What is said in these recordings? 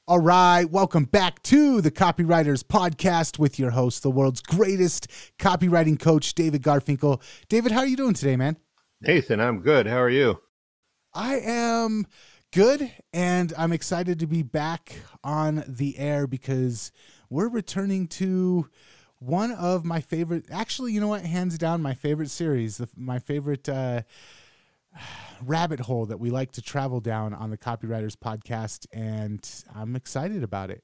All right, welcome back to the Copywriters podcast with your host, the world's greatest copywriting coach, David Garfinkel. David, how are you doing today, man? Nathan, I'm good. How are you? I am good, and I'm excited to be back on the air because we're returning to one of my favorite, actually, you know what, hands down, my favorite series, my favorite rabbit hole that we like to travel down on the Copywriters podcast, and I'm excited about it.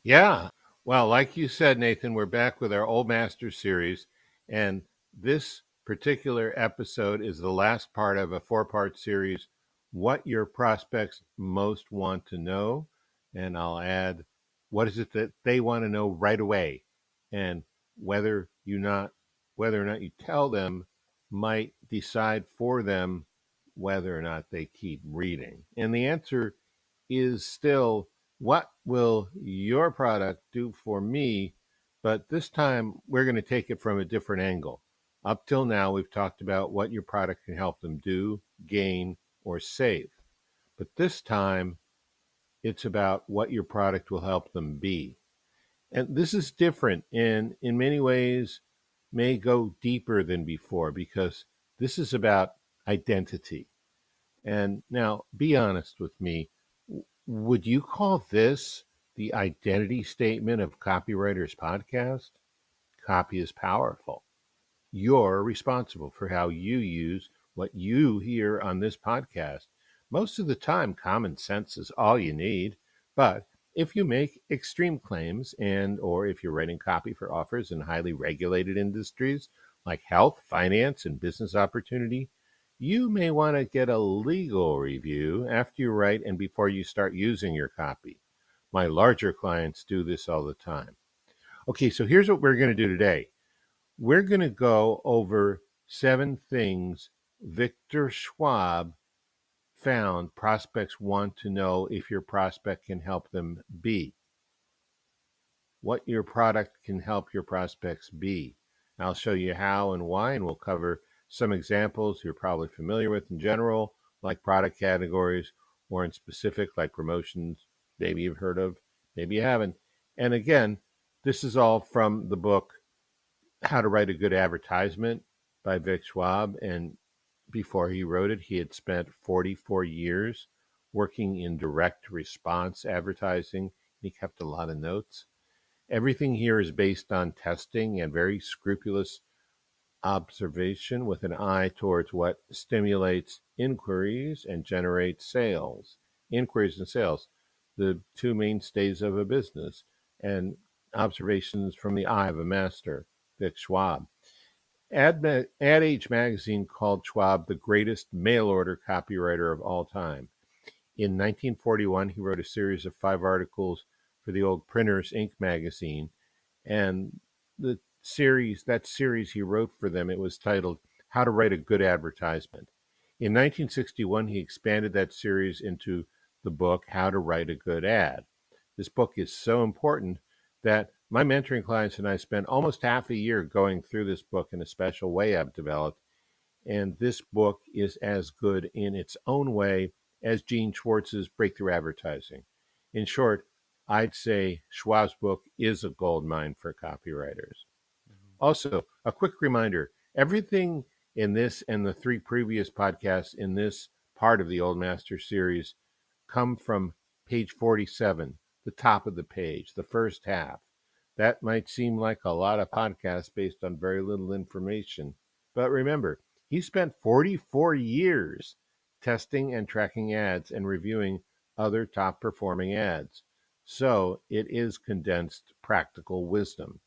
Yeah. Well, like you said, Nathan, we're back with our Old Master series, and this particular episode is the last part of a four-part series, What Your Prospects Most Want to Know, and I'll add, what is it that they want to know right away, and whether or not you tell them might decide for them whether or not they keep reading. And the answer is still, what will your product do for me? But this time we're going to take it from a different angle. Up till now, we've talked about what your product can help them do, gain, or save. But this time, it's about what your product will help them be. And this is different and in many ways may go deeper than before because this is about identity. And now, be honest with me. Would you call this the identity statement of Copywriters Podcast? Copy is powerful. You're responsible for how you use what you hear on this podcast. Most of the time, common sense is all you need. But if you make extreme claims or if you're writing copy for offers in highly regulated industries like health, finance, and business opportunity, you may want to get a legal review after you write and before you start using your copy. My larger clients do this all the time. Okay, so here's what we're going to do today. We're going to go over 7 things Victor Schwab found prospects want to know if your prospect can help them be. What your product can help your prospects be. I'll show you how and why, and we'll cover some examples you're probably familiar with in general, like product categories, or in specific, like promotions, maybe you've heard of, maybe you haven't. And again, this is all from the book, How to Write a Good Advertisement by Vic Schwab. And before he wrote it, he had spent 44 years working in direct response advertising. He kept a lot of notes. Everything here is based on testing and very scrupulous observation with an eye towards what stimulates inquiries and generates sales. Inquiries and sales, the two mainstays of a business, and observations from the eye of a master, Vic Schwab. Ad Age magazine called Schwab the greatest mail order copywriter of all time. In 1941, he wrote a series of 5 articles for the old Printers Inc. magazine, and that series he wrote for them, it was titled How to Write a Good Advertisement. In 1961, he expanded that series into the book How to Write a Good Ad. This book is so important that my mentoring clients and I spent almost half a year going through this book in a special way I've developed. And this book is as good in its own way as Gene Schwartz's Breakthrough Advertising. In short, I'd say Schwab's book is a gold mine for copywriters. Also, a quick reminder, everything in this and the 3 previous podcasts in this part of the Old Master series come from page 47, the top of the page, the first half. That might seem like a lot of podcasts based on very little information. But remember, he spent 44 years testing and tracking ads and reviewing other top performing ads. So it is condensed practical wisdom.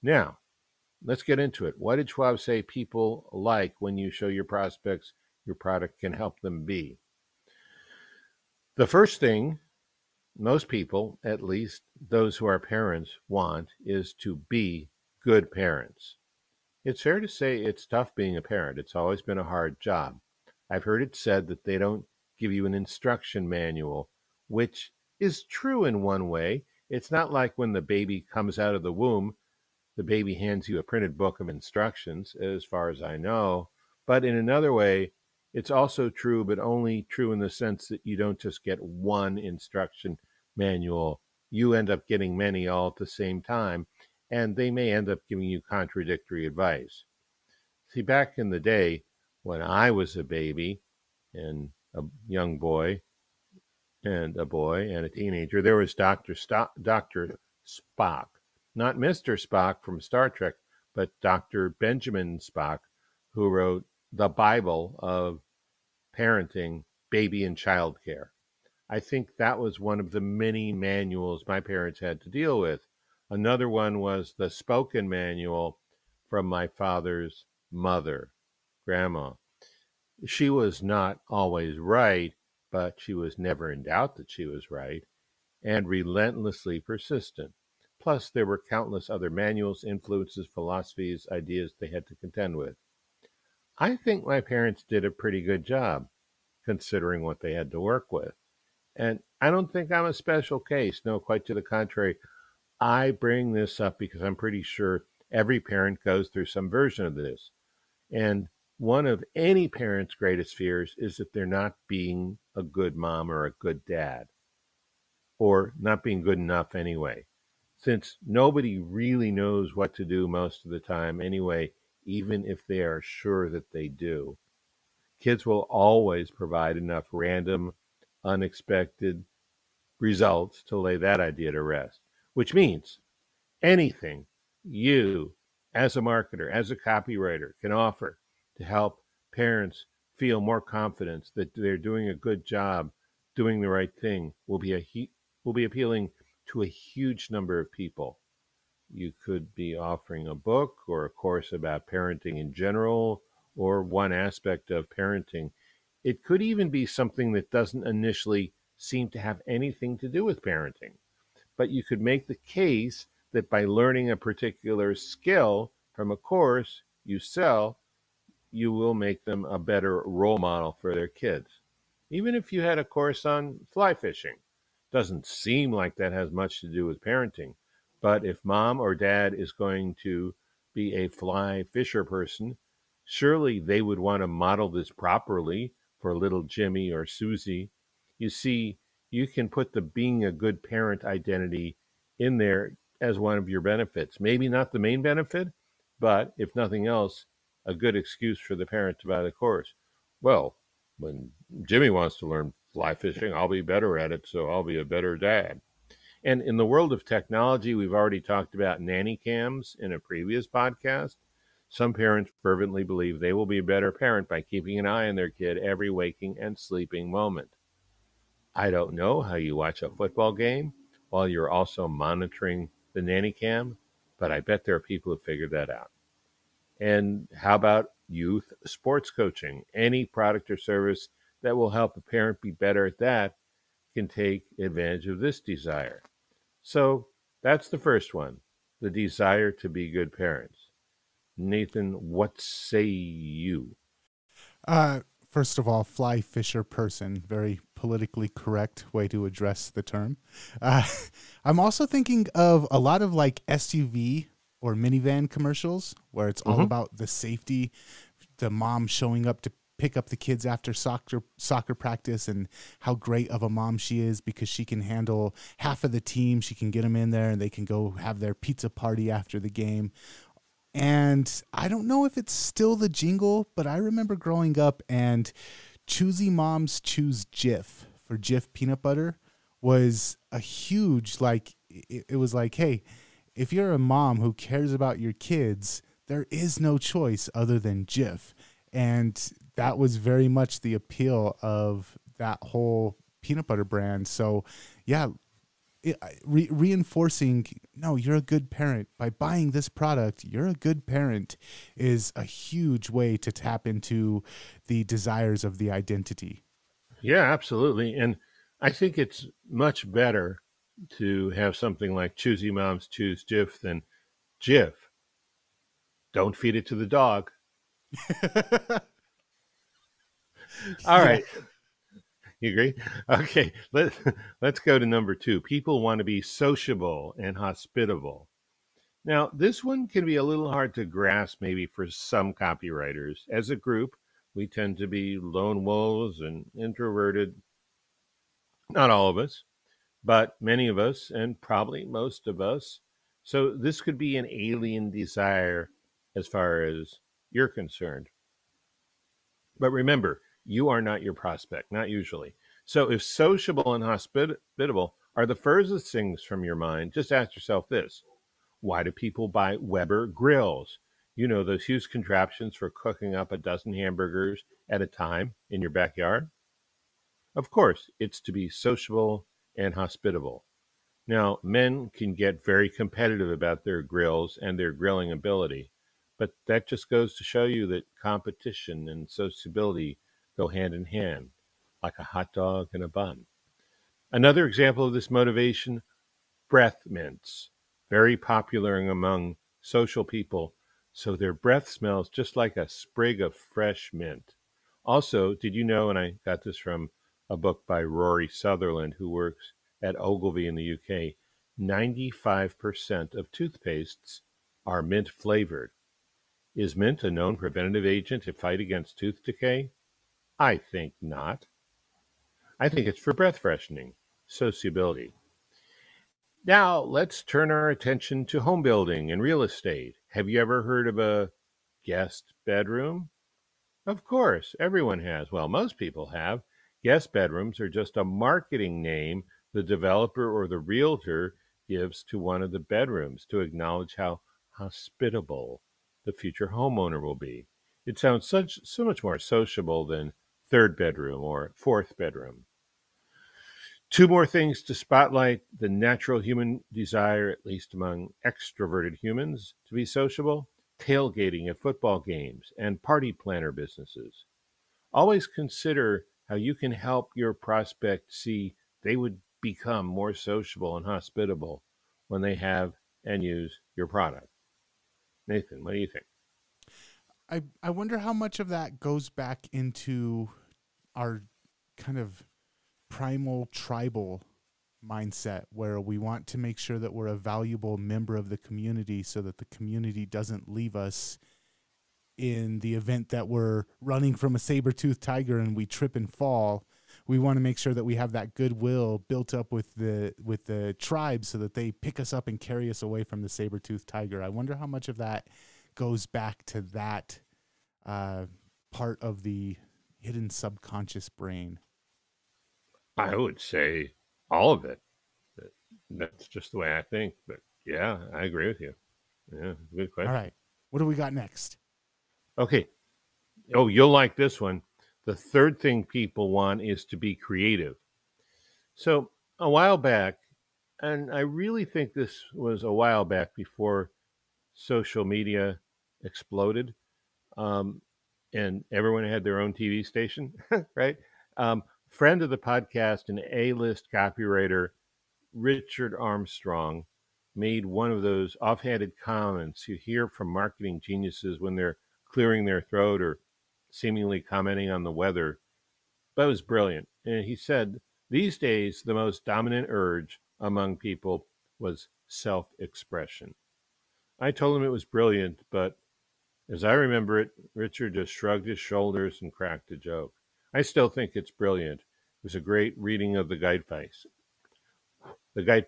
Now, let's get into it. What did Schwab say people like when you show your prospects your product can help them be? The first thing most people, at least those who are parents, want is to be good parents. It's fair to say it's tough being a parent. It's always been a hard job. I've heard it said that they don't give you an instruction manual, which is true in one way. It's not like when the baby comes out of the womb, the baby hands you a printed book of instructions, as far as I know. But in another way, it's also true, but only true in the sense that you don't just get one instruction manual, you end up getting many all at the same time, and they may end up giving you contradictory advice. See, back in the day when I was a baby and a young boy and a boy and a teenager, there was Dr. Spock, not Mr. Spock from Star Trek, but Dr. Benjamin Spock, who wrote the Bible of parenting, baby and child care. I think that was one of the many manuals my parents had to deal with. Another one was the spoken manual from my father's mother, Grandma. She was not always right, but she was never in doubt that she was right and relentlessly persistent. Plus, there were countless other manuals, influences, philosophies, ideas they had to contend with. I think my parents did a pretty good job considering what they had to work with. And I don't think I'm a special case. No, quite to the contrary. I bring this up because I'm pretty sure every parent goes through some version of this. And one of any parent's greatest fears is that they're not being a good mom or a good dad, or not being good enough anyway. Since nobody really knows what to do most of the time anyway, even if they are sure that they do, kids will always provide enough random, unexpected results to lay that idea to rest, which means anything you, as a marketer, as a copywriter, can offer to help parents feel more confidence that they're doing a good job, doing the right thing, will be appealing to a huge number of people. You could be offering a book or a course about parenting in general, or one aspect of parenting. It could even be something that doesn't initially seem to have anything to do with parenting. But you could make the case that by learning a particular skill from a course you sell, you will make them a better role model for their kids. Even if you had a course on fly fishing, doesn't seem like that has much to do with parenting. But if mom or dad is going to be a fly fisher person, surely they would want to model this properly for little Jimmy or Susie. You see, you can put the being a good parent identity in there as one of your benefits. Maybe not the main benefit, but if nothing else, a good excuse for the parent to buy the course. Well, when Jimmy wants to learn fly fishing, I'll be better at it, so I'll be a better dad. And in the world of technology, we've already talked about nanny cams in a previous podcast. Some parents fervently believe they will be a better parent by keeping an eye on their kid every waking and sleeping moment. I don't know how you watch a football game while you're also monitoring the nanny cam, but I bet there are people who figured that out. And how about youth sports coaching? Any product or service that will help a parent be better at that can take advantage of this desire. So that's the first one, the desire to be good parents. Nathan, what say you? Uh, First of all, fly fisher person, very politically correct way to address the term. Uh, I'm also thinking of a lot of like SUV or minivan commercials where it's all Mm-hmm. about the safety, the mom showing up to pick up the kids after soccer practice and how great of a mom she is because she can handle half of the team. She can get them in there and they can go have their pizza party after the game. And I don't know if it's still the jingle, but I remember growing up and Choosy Moms Choose Jif for Jif peanut butter was a huge, like, it was like, hey, if you're a mom who cares about your kids, there is no choice other than Jif. And that was very much the appeal of that whole peanut butter brand. So, yeah, reinforcing, no, you're a good parent by buying this product, you're a good parent, is a huge way to tap into the desires of the identity. Yeah, absolutely. And I think it's much better to have something like Choosy Moms Choose Jif than Jif. Don't feed it to the dog. All Yeah. right. You agree? Okay. Let's go to number two. People want to be sociable and hospitable. Now, this one can be a little hard to grasp maybe for some copywriters. As a group, we tend to be lone wolves and introverted. Not all of us, but many of us, and probably most of us, so this could be an alien desire as far as you're concerned. But remember, you are not your prospect, not usually. So if sociable and hospitable are the furthest things from your mind, just ask yourself this: why do people buy Weber grills? You know, those huge contraptions for cooking up a dozen hamburgers at a time in your backyard? Of course, it's to be sociable and hospitable. Now, men can get very competitive about their grills and their grilling ability, but that just goes to show you that competition and sociability go hand in hand, like a hot dog and a bun. Another example of this motivation: breath mints, very popular among social people, so their breath smells just like a sprig of fresh mint. Also, did you know, and I got this from a book by Rory Sutherland, who works at Ogilvy in the UK, 95% of toothpastes are mint flavored. Is mint a known preventative agent to fight against tooth decay? I think not. I think it's for breath freshening, sociability. Now, let's turn our attention to home building and real estate. Have you ever heard of a guest bedroom? Of course, everyone has. Well, most people have. Guest bedrooms are just a marketing name the developer or the realtor gives to one of the bedrooms to acknowledge how hospitable the future homeowner will be. It sounds so much more sociable than third bedroom or fourth bedroom. Two more things to spotlight: the natural human desire, at least among extroverted humans, to be sociable, tailgating at football games, and party planner businesses. Always consider how you can help your prospect see they would become more sociable and hospitable when they have and use your product. Nathan, what do you think? I wonder how much of that goes back into our kind of primal tribal mindset, where we want to make sure that we're a valuable member of the community so that the community doesn't leave us in the event that we're running from a saber-toothed tiger and we trip and fall. We want to make sure that we have that goodwill built up with the tribe so that they pick us up and carry us away from the saber-toothed tiger. I wonder how much of that goes back to that part of the hidden subconscious brain. I would say all of it. That's just the way I think. But yeah, I agree with you. Yeah, good All question. right. What do we got next? Okay. Oh, you'll like this one. The third thing people want is to be creative. So, a while back, and I really think this was a while back before social media exploded, um, and everyone had their own TV station, right? Friend of the podcast and A-list copywriter Richard Armstrong made one of those offhanded comments you hear from marketing geniuses when they're clearing their throat or seemingly commenting on the weather. But it was brilliant. And he said, these days, the most dominant urge among people was self expression. I told him it was brilliant, but as I remember it, Richard just shrugged his shoulders and cracked a joke. I still think it's brilliant. It was a great reading of the Guidegeist. The guide,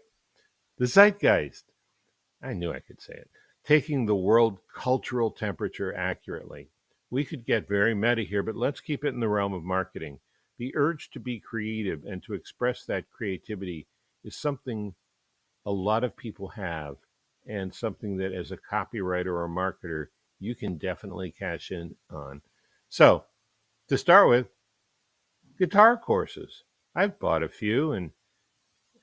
the Zeitgeist. I knew I could say it. Taking the world cultural temperature accurately. We could get very meta here, but let's keep it in the realm of marketing. The urge to be creative and to express that creativity is something a lot of people have, and something that as a copywriter or a marketer, you can definitely cash in on. So, to start with, guitar courses. I've bought a few and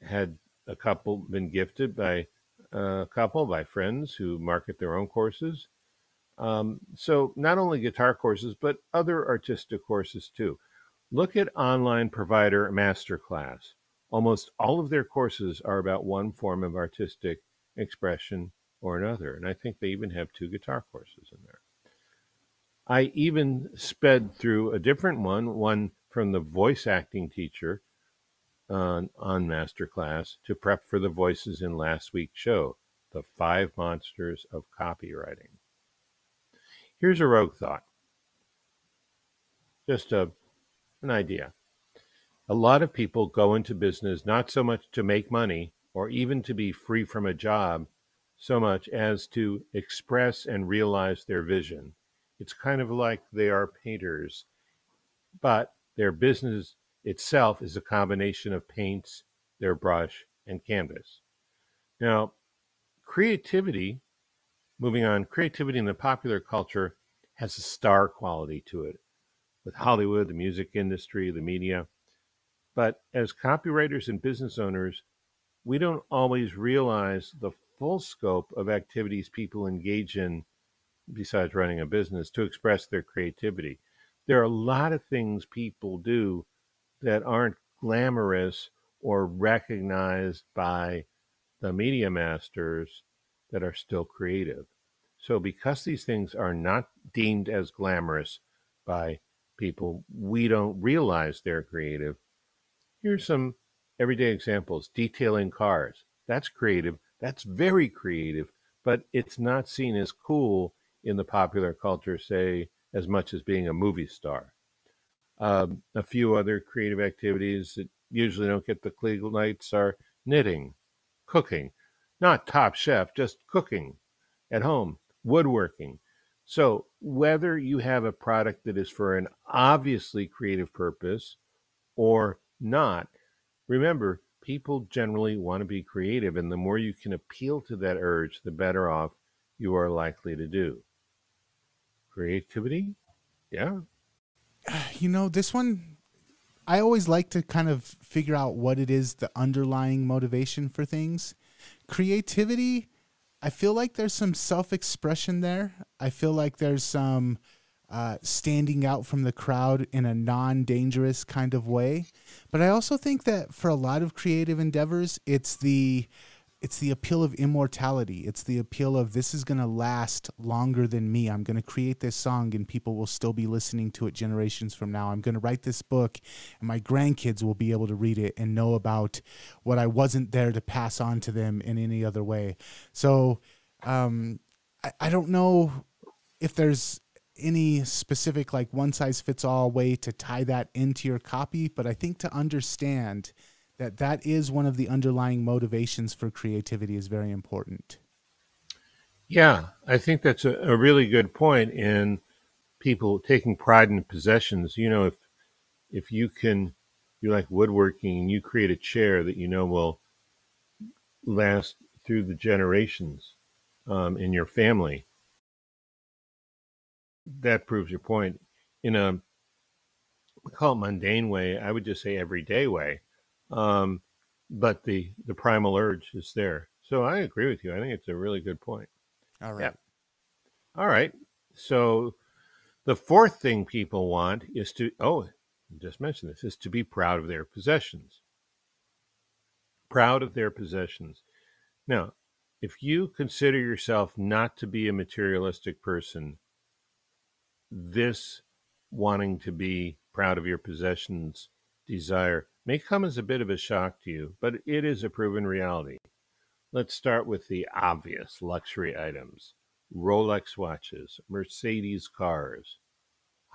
had a couple been gifted by a couple by friends who market their own courses. So not only guitar courses, but other artistic courses too. Look at online provider Masterclass. Almost all of their courses are about one form of artistic expression or another. And I think they even have two guitar courses in there. I even sped through a different one from the voice acting teacher on Masterclass to prep for the voices in last week's show, The Five Monsters of Copywriting. Here's a rogue thought, just an idea. A lot of people go into business not so much to make money or even to be free from a job, so much as to express and realize their vision. It's kind of like they are painters, but their business itself is a combination of paints, their brush, and canvas. Now, creativity, moving on, creativity in the popular culture has a star quality to it with Hollywood, the music industry, the media. But as copywriters and business owners, we don't always realize the full scope of activities people engage in besides running a business to express their creativity. There are a lot of things people do that aren't glamorous or recognized by the media masters that are still creative. So, because these things are not deemed as glamorous by people, we don't realize they're creative. Here's some everyday examples: detailing cars. That's creative. That's very creative, but it's not seen as cool in the popular culture, say, as much as being a movie star. A few other creative activities that usually don't get the legal lights are knitting, cooking, not Top Chef, just cooking at home, woodworking. So, whether you have a product that is for an obviously creative purpose or not, remember, people generally want to be creative, and the more you can appeal to that urge, the better off you are likely to do. Creativity? Yeah. This one, I always like to kind of figure out what it is, the underlying motivation for things. Creativity, I feel like there's some self-expression there. I feel like there's some standing out from the crowd in a non-dangerous kind of way. But I also think that for a lot of creative endeavors, it's the appeal of immortality. It's the appeal of, this is going to last longer than me. I'm going to create this song and people will still be listening to it generations from now. I'm going to write this book and my grandkids will be able to read it and know about what I wasn't there to pass on to them in any other way. So I don't know if there's any specific, like, one size fits all way to tie that into your copy, but I think to understand that that is one of the underlying motivations for creativity is very important. Yeah, I think that's a really good point in people taking pride in possessions. If you like woodworking and you create a chair that you know will last through the generations in your family, that proves your point. In a, we call it mundane way, I would just say everyday way. Um, but the primal urge is there. So I agree with you. I think it's a really good point. All Yeah. right. All right. So the fourth thing people want is to, oh, I just mentioned this, is to be proud of their possessions. Proud of their possessions. Now, if you consider yourself not to be a materialistic person, this wanting to be proud of your possessions desire may come as a bit of a shock to you, but it is a proven reality. Let's start with the obvious luxury items: Rolex watches, Mercedes cars,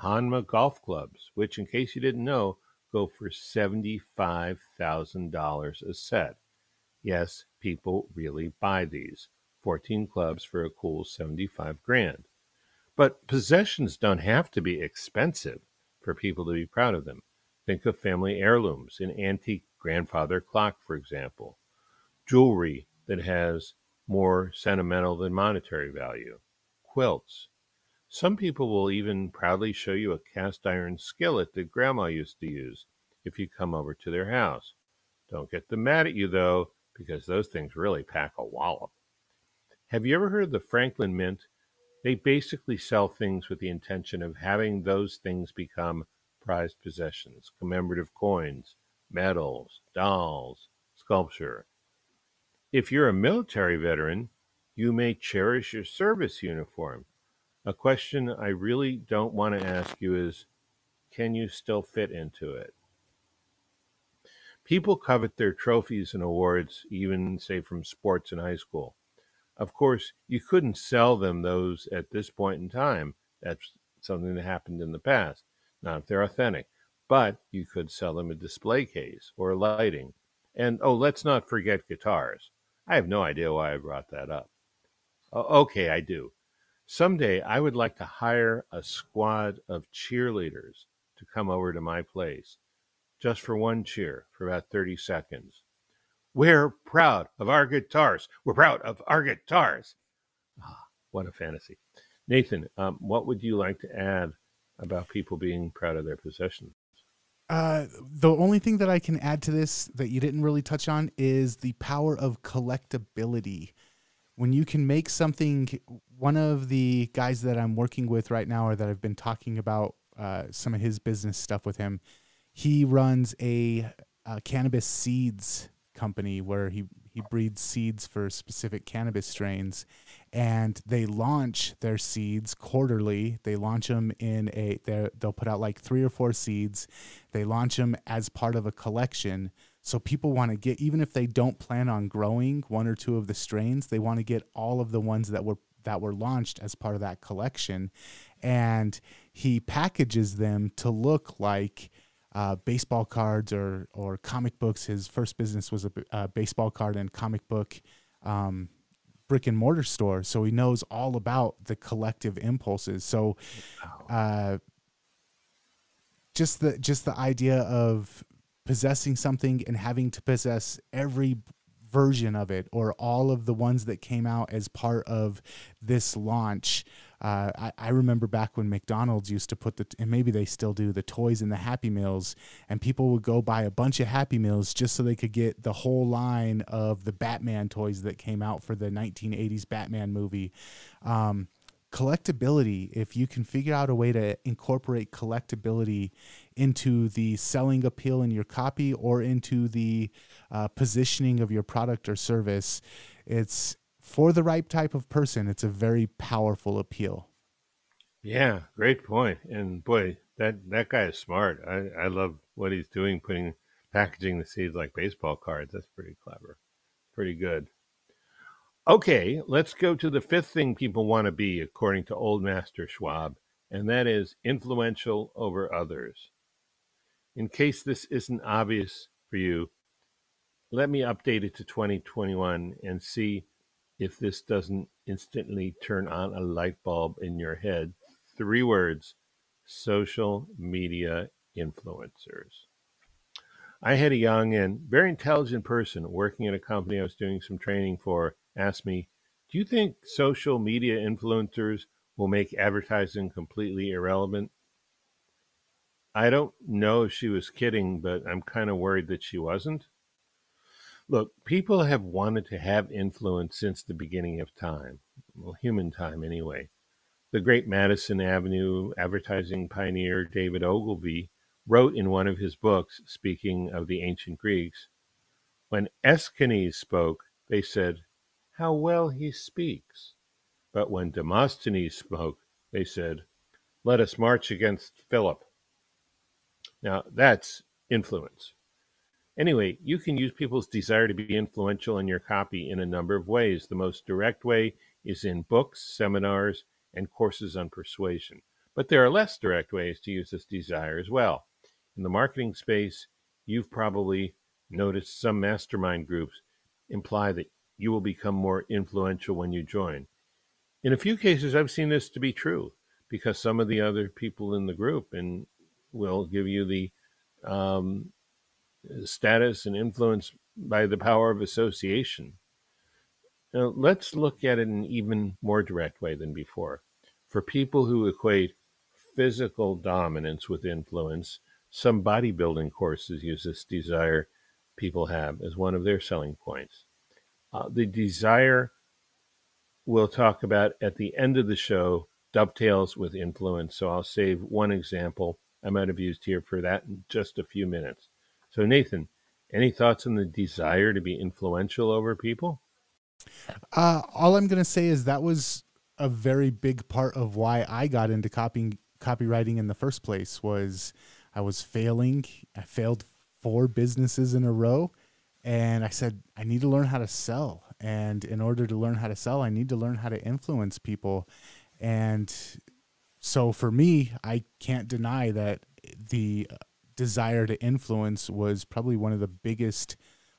Hanma golf clubs, which, in case you didn't know, go for $75,000 a set. Yes, people really buy these. 14 clubs for a cool 75 grand. But possessions don't have to be expensive for people to be proud of them. Think of family heirlooms, an antique grandfather clock, for example, jewelry that has more sentimental than monetary value, quilts. Some people will even proudly show you a cast iron skillet that grandma used to use if you come over to their house. Don't get them mad at you, though, because those things really pack a wallop. Have you ever heard of the Franklin Mint? They basically sell things with the intention of having those things become prized possessions: commemorative coins, medals, dolls, sculpture. If you're a military veteran, you may cherish your service uniform. A question I really don't want to ask you is, can you still fit into it? People covet their trophies and awards, even, say, from sports in high school. Of course, you couldn't sell them those at this point in time. That's something that happened in the past, not if they're authentic. but you could sell them a display case or lighting. And oh, let's not forget guitars. I have no idea why I brought that up. Okay, I do. Someday I would like to hire a squad of cheerleaders to come over to my place just for one cheer for about 30 seconds. We're proud of our guitars. We're proud of our guitars. Ah, what a fantasy. Nathan, what would you like to add about people being proud of their possessions? The only thing that I can add to this that you didn't really touch on is the power of collectability. When you can make something, one of the guys that I'm working with right now, or that I've been talking about some of his business stuff with him, he runs a cannabis seeds company where he breeds seeds for specific cannabis strains, and they launch their seeds quarterly. They launch them they'll put out like 3 or 4 seeds. They launch them as part of a collection. So people want to get, even if they don't plan on growing 1 or 2 of the strains, they want to get all of the ones that were launched as part of that collection. And he packages them to look like baseball cards or comic books. His first business was a baseball card and comic book brick and mortar store. So he knows all about the collective impulses. So just the idea of possessing something and having to possess every version of it or all of the ones that came out as part of this launch. I remember back when McDonald's used to put and maybe they still do, the toys in the Happy Meals, and people would go buy a bunch of Happy Meals just so they could get the whole line of the Batman toys that came out for the 1980s Batman movie. Collectability, if you can figure out a way to incorporate collectability into the selling appeal in your copy or into the positioning of your product or service, it's for the right type of person. It's a very powerful appeal. Yeah, great point. And boy, that guy is smart. I love what he's doing, packaging the seeds like baseball cards. That's pretty clever. Pretty good. Okay, let's go to the 5th thing people want to be, according to Old Master Schwab, and that is influential over others. In case this isn't obvious for you, let me update it to 2021 and see if this doesn't instantly turn on a light bulb in your head. 3 words: social media influencers. I had a young and very intelligent person working at a company I was doing some training for ask me, do you think social media influencers will make advertising completely irrelevant? I don't know if she was kidding, but I'm kind of worried that she wasn't. Look, people have wanted to have influence since the beginning of time. Well, human time anyway. The great Madison Avenue advertising pioneer David Ogilvy wrote in one of his books, speaking of the ancient Greeks, when Aeschines spoke, they said, how well he speaks. But when Demosthenes spoke, they said, let us march against Philip. Now, that's influence. Anyway, you can use people's desire to be influential in your copy in a number of ways. The most direct way is in books, seminars, and courses on persuasion. But there are less direct ways to use this desire as well. In the marketing space, you've probably noticed some mastermind groups imply that you will become more influential when you join. In a few cases, I've seen this to be true because some of the other people in the group will give you the status and influence by the power of association. Now, let's look at it in an even more direct way than before. For people who equate physical dominance with influence, some bodybuilding courses use this desire people have as one of their selling points. The desire we'll talk about at the end of the show dovetails with influence, so I'll save one example I might have used here for that in just a few minutes. So Nathan, any thoughts on the desire to be influential over people? All I'm going to say is that was a very big part of why I got into copywriting in the first place. Was I was failing. I failed 4 businesses in a row. And I said, I need to learn how to sell. And in order to learn how to sell, I need to learn how to influence people. And so for me, I can't deny that the desire to influence was probably one of the biggest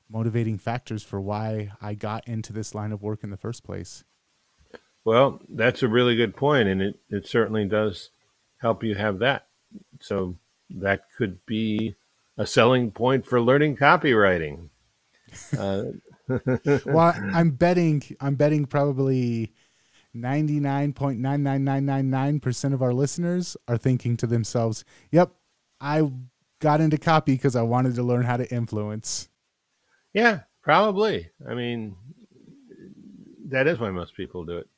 motivating factors for why I got into this line of work in the first place. Well, that's a really good point, and it certainly does help you have that. So that could be a selling point for learning copywriting. Uh, Well, I'm betting probably 99.99999% of our listeners are thinking to themselves, "Yep, I got into copy because I wanted to learn how to influence." yeah, probably. I mean, that is why most people do it.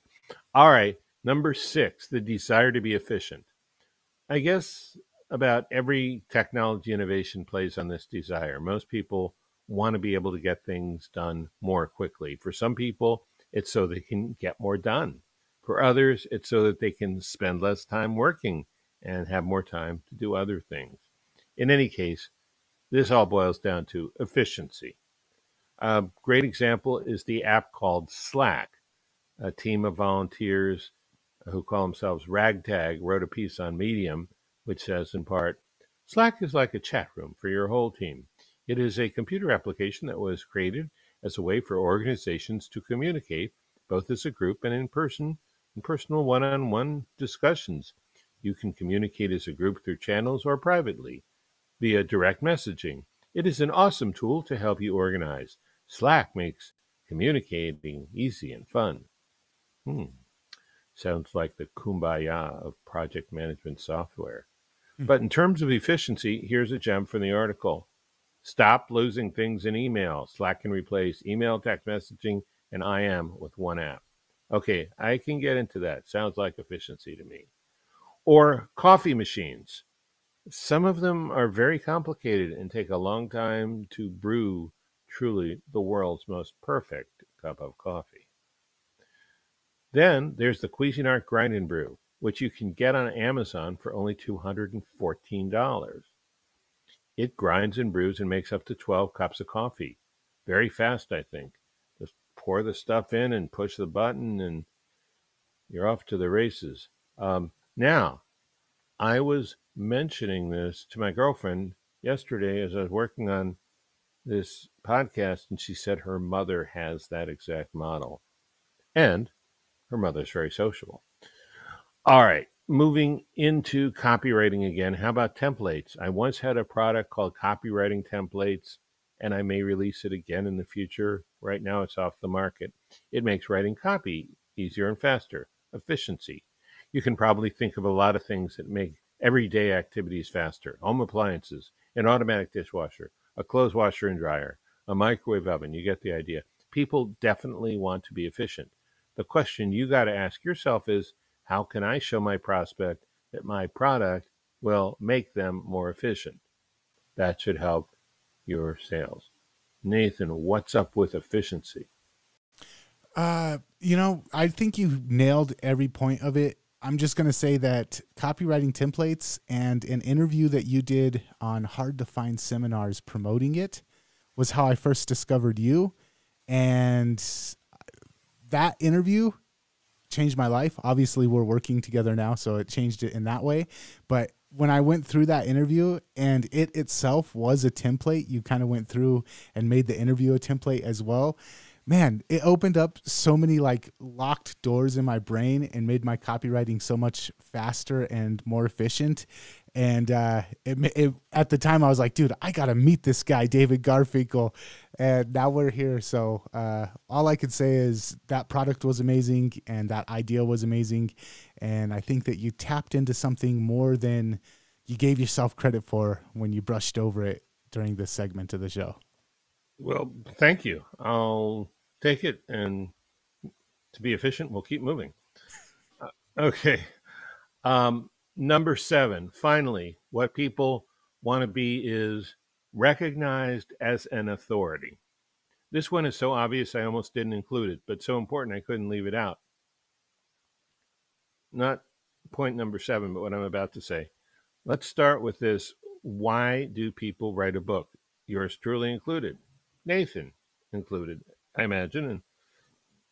All right, number 6, the desire to be efficient. I guess about every technology innovation plays on this desire. Most people want to be able to get things done more quickly. For some people, it's so they can get more done. For others, it's so that they can spend less time working and have more time to do other things. In any case, this all boils down to efficiency. A great example is the app called Slack. A team of volunteers who call themselves Ragtag wrote a piece on Medium, which says in part, Slack is like a chat room for your whole team. It is a computer application that was created as a way for organizations to communicate, both as a group and in personal one-on-one discussions. You can communicate as a group through channels or privately via direct messaging. It is an awesome tool to help you organize. Slack makes communicating easy and fun. Hmm. Sounds like the kumbaya of project management software. But in terms of efficiency, here's a gem from the article. Stop losing things in email. Slack can replace email, text messaging, and IM with one app. Okay, I can get into that. Sounds like efficiency to me. Or coffee machines. Some of them are very complicated and take a long time to brew truly the world's most perfect cup of coffee. Then there's the Cuisinart Grind and Brew, which you can get on Amazon for only $214. It grinds and brews and makes up to 12 cups of coffee. Very fast, I think. Just pour the stuff in and push the button, and you're off to the races. Now, I was mentioning this to my girlfriend yesterday as I was working on this podcast, and she said her mother has that exact model. And her mother's very sociable. All right, moving into copywriting again. How about templates? I once had a product called Copywriting Templates, and I may release it again in the future. Right now, it's off the market. It makes writing copy easier and faster. Efficiency. You can probably think of a lot of things that make everyday activities faster. Home appliances, an automatic dishwasher, a clothes washer and dryer, a microwave oven. You get the idea. People definitely want to be efficient. The question you got to ask yourself is, how can I show my prospect that my product will make them more efficient? That should help your sales. Nathan, what's up with efficiency? I think you nailed every point of it. I'm just going to say that copywriting templates and an interview that you did on Hard to Find Seminars promoting it was how I first discovered you. And that interview changed my life. Obviously, we're working together now, so it changed it in that way. But when I went through that interview and it itself was a template, you kind of went through and made the interview a template as well. Man, it opened up so many like locked doors in my brain and made my copywriting so much faster and more efficient. And at the time I was like, dude, I got to meet this guy, David Garfinkel. And now we're here. So all I could say is that product was amazing and that idea was amazing. And I think that you tapped into something more than you gave yourself credit for when you brushed over it during this segment of the show. Well, thank you. I'll take it, and to be efficient, we'll keep moving. Okay. Number 7, finally, what people want to be is recognized as an authority. This one is so obvious I almost didn't include it, but so important I couldn't leave it out. Not point number 7, but what I'm about to say. Let's start with this. Why do people write a book? Yours truly included. Nathan included, I imagine,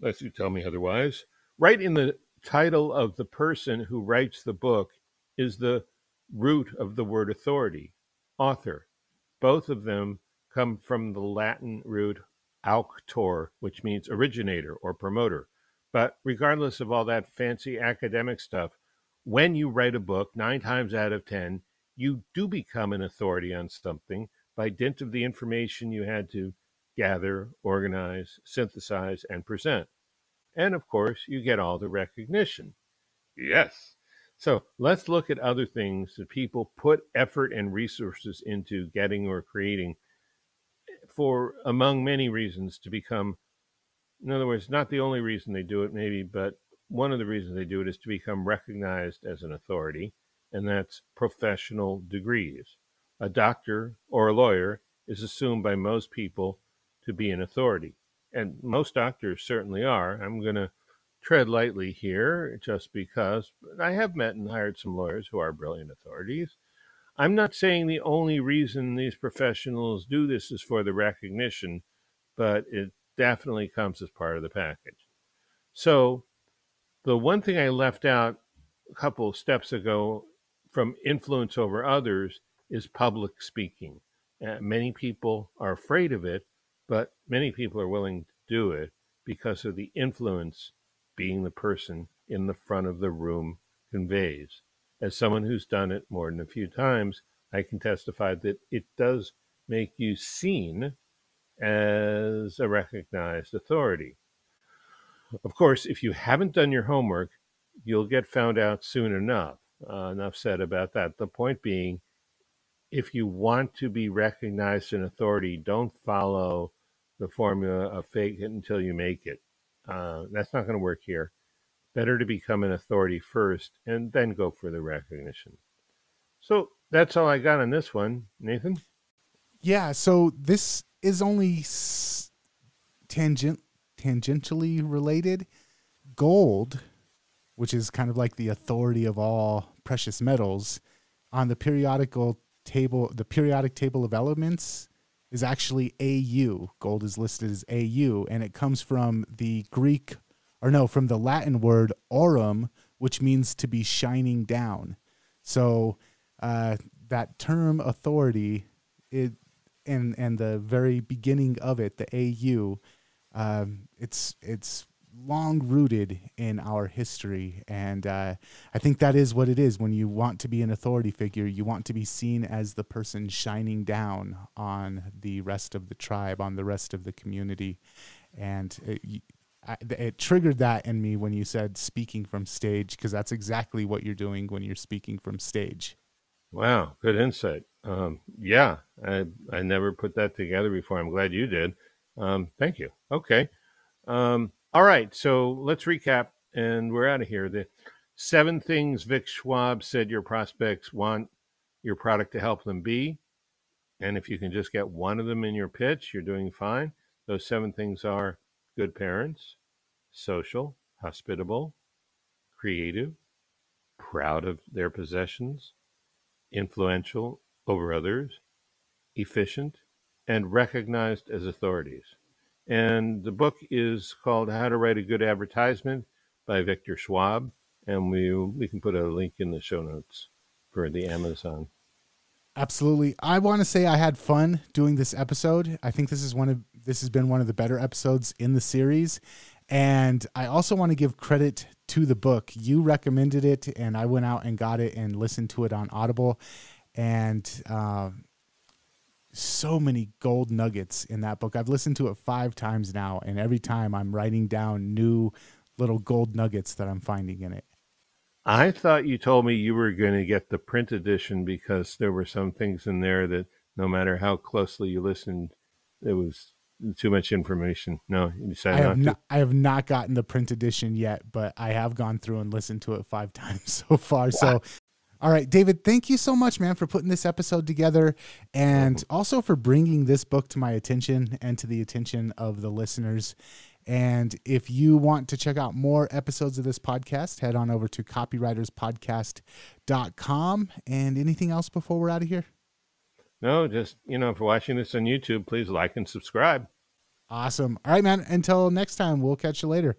unless you tell me otherwise. Right in the title of the person who writes the book is the root of the word authority. author. Both of them come from the Latin root auctor, which means originator or promoter. But regardless of all that fancy academic stuff, when you write a book, 9 times out of 10, you do become an authority on something by dint of the information you had to gather, organize, synthesize, and present. And of course, you get all the recognition. Yes. So let's look at other things that people put effort and resources into getting or creating for, among many reasons, to become, in other words, not the only reason they do it, maybe, but one of the reasons they do it is to become recognized as an authority, and that's professional degrees. A doctor or a lawyer is assumed by most people to be an authority, and most doctors certainly are. I'm going to tread lightly here just because I have met and hired some lawyers who are brilliant authorities. I'm not saying the only reason these professionals do this is for the recognition, but it definitely comes as part of the package. So the one thing I left out a couple of steps ago from influence over others is public speaking. Many people are afraid of it, but many people are willing to do it because of the influence being the person in the front of the room conveys. As someone who's done it more than a few times, I can testify that it does make you seen as a recognized authority. Of course, if you haven't done your homework, you'll get found out soon enough. Enough said about that. The point being, if you want to be recognized an authority, don't follow the formula of fake it until you make it. That's not going to work here. Better to become an authority first and then go for the recognition. So that's all I got on this one, Nathan. Yeah, so this is only tangentially related. Gold, which is kind of like the authority of all precious metals, on the periodic table of elements is actually AU. Gold is listed as AU, and it comes from the from the Latin word aurum, which means to be shining down. So that term authority, and the very beginning of it, the AU, it's long rooted in our history, and I think that is what it is. When you want to be an authority figure, you want to be seen as the person shining down on the rest of the tribe, on the rest of the community, and it triggered that in me when you said speaking from stage, because that's exactly what you're doing when you're speaking from stage. Wow, good insight. Yeah, I never put that together before. I'm glad you did. Thank you. Okay. All right, so let's recap, and we're out of here. The 7 things Vic Schwab said your prospects want your product to help them be, and if you can just get one of them in your pitch, you're doing fine. Those 7 things are good parents, social, hospitable, creative, proud of their possessions, influential over others, efficient, and recognized as authorities. And the book is called How to Write a Good Advertisement by Victor Schwab, and we can put a link in the show notes for the Amazon. Absolutely. I want to say I had fun doing this episode. I think this has been one of the better episodes in the series. And I also want to give credit to the book. You recommended it, and I went out and got it and listened to it on Audible. And so many gold nuggets in that book. I've listened to it 5 times now, and every time I'm writing down new little gold nuggets that I'm finding in it. I thought you told me you were going to get the print edition because there were some things in there that no matter how closely you listened, it was too much information. No, you decided not to? I have not gotten the print edition yet, but I have gone through and listened to it 5 times so far. Wow. So, all right, David, thank you so much, man, for putting this episode together, and also for bringing this book to my attention and to the attention of the listeners. And if you want to check out more episodes of this podcast, head on over to copywriterspodcast.com. And anything else before we're out of here? No, just, if you're watching this on YouTube, please like and subscribe. Awesome. All right, man. Until next time, we'll catch you later.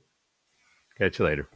Catch you later.